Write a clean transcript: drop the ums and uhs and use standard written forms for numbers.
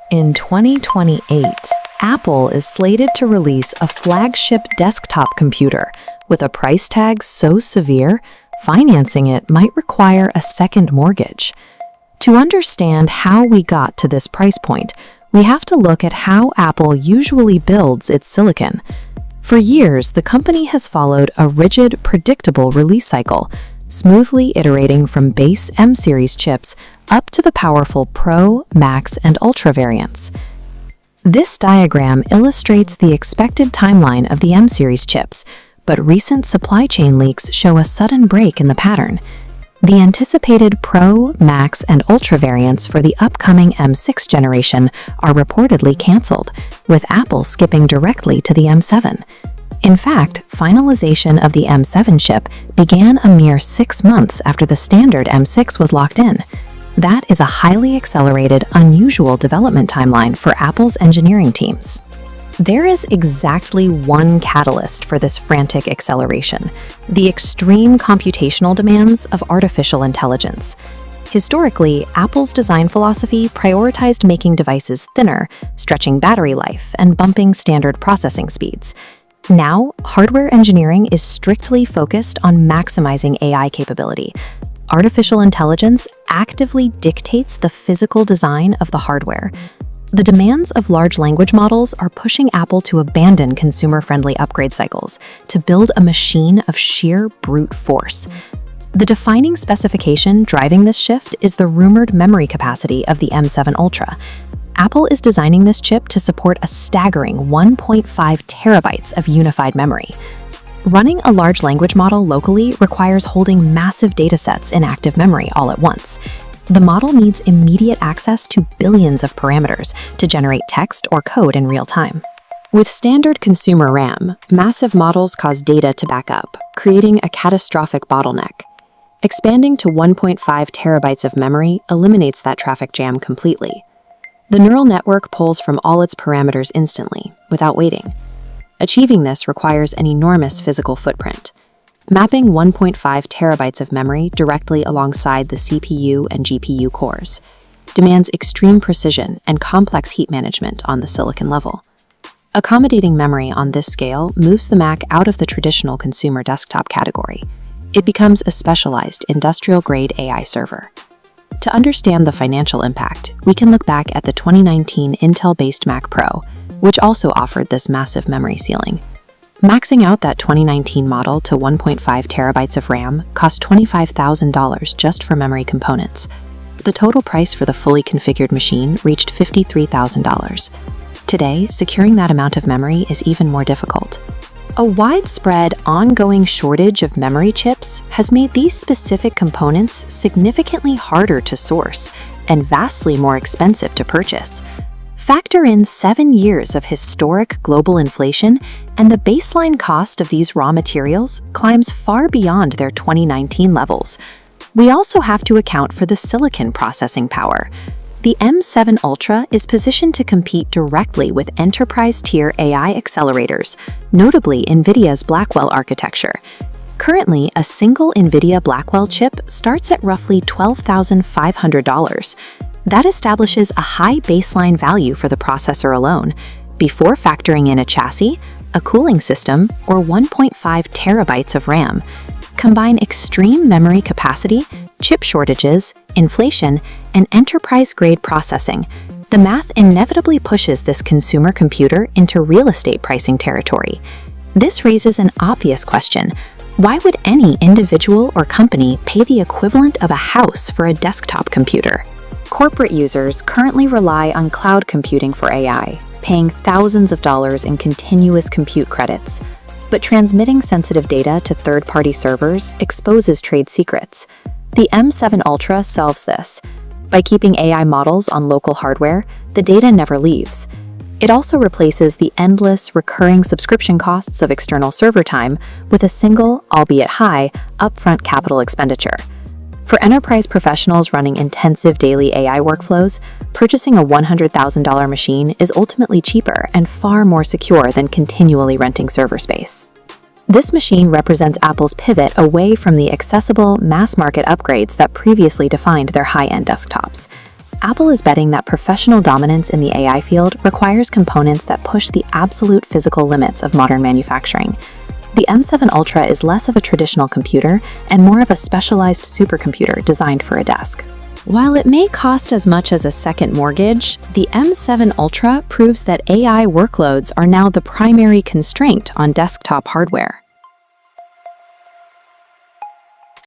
In 2028, Apple is slated to release a flagship desktop computer with a price tag so severe, financing it might require a second mortgage. To understand how we got to this price point, we have to look at how Apple usually builds its silicon. For years, the company has followed a rigid, predictable release cycle, smoothly iterating from base M-series chips up to the powerful Pro, Max, and Ultra variants. This diagram illustrates the expected timeline of the M-series chips, but recent supply chain leaks show a sudden break in the pattern. The anticipated Pro, Max, and Ultra variants for the upcoming M6 generation are reportedly canceled, with Apple skipping directly to the M7. In fact, finalization of the M7 chip began a mere 6 months after the standard M6 was locked in. That is a highly accelerated, unusual development timeline for Apple's engineering teams. There is exactly one catalyst for this frantic acceleration: the extreme computational demands of artificial intelligence. Historically, Apple's design philosophy prioritized making devices thinner, stretching battery life, and bumping standard processing speeds. Now, hardware engineering is strictly focused on maximizing AI capability. Artificial intelligence actively dictates the physical design of the hardware. The demands of large language models are pushing Apple to abandon consumer-friendly upgrade cycles to build a machine of sheer brute force. The defining specification driving this shift is the rumored memory capacity of the M7 Ultra. Apple is designing this chip to support a staggering 1.5 terabytes of unified memory. Running a large language model locally requires holding massive datasets in active memory all at once. The model needs immediate access to billions of parameters to generate text or code in real time. With standard consumer RAM, massive models cause data to back up, creating a catastrophic bottleneck. Expanding to 1.5 terabytes of memory eliminates that traffic jam completely. The neural network pulls from all its parameters instantly, without waiting. Achieving this requires an enormous physical footprint. Mapping 1.5 terabytes of memory directly alongside the CPU and GPU cores demands extreme precision and complex heat management on the silicon level. Accommodating memory on this scale moves the Mac out of the traditional consumer desktop category. It becomes a specialized, industrial-grade AI server. To understand the financial impact, we can look back at the 2019 Intel-based Mac Pro, which also offered this massive memory ceiling. Maxing out that 2019 model to 1.5 terabytes of RAM cost $25,000 just for memory components. The total price for the fully configured machine reached $53,000. Today, securing that amount of memory is even more difficult. A widespread, ongoing shortage of memory chips has made these specific components significantly harder to source and vastly more expensive to purchase. Factor in 7 years of historic global inflation, and the baseline cost of these raw materials climbs far beyond their 2019 levels. We also have to account for the silicon processing power. The M7 Ultra is positioned to compete directly with enterprise-tier AI accelerators, notably Nvidia's Blackwell architecture. Currently, a single Nvidia Blackwell chip starts at roughly $12,500. That establishes a high baseline value for the processor alone, before factoring in a chassis, a cooling system, or 1.5 terabytes of RAM. Combine extreme memory capacity, chip shortages, inflation, and enterprise-grade processing. The math inevitably pushes this consumer computer into real estate pricing territory. This raises an obvious question: why would any individual or company pay the equivalent of a house for a desktop computer? Corporate users currently rely on cloud computing for AI, paying thousands of dollars in continuous compute credits. But transmitting sensitive data to third-party servers exposes trade secrets. The M7 Ultra solves this. By keeping AI models on local hardware, the data never leaves. It also replaces the endless, recurring subscription costs of external server time with a single, albeit high, upfront capital expenditure. For enterprise professionals running intensive daily AI workflows, purchasing a $100,000 machine is ultimately cheaper and far more secure than continually renting server space. This machine represents Apple's pivot away from the accessible, mass-market upgrades that previously defined their high-end desktops. Apple is betting that professional dominance in the AI field requires components that push the absolute physical limits of modern manufacturing. The M7 Ultra is less of a traditional computer and more of a specialized supercomputer designed for a desk. While it may cost as much as a second mortgage, the M7 Ultra proves that AI workloads are now the primary constraint on desktop hardware.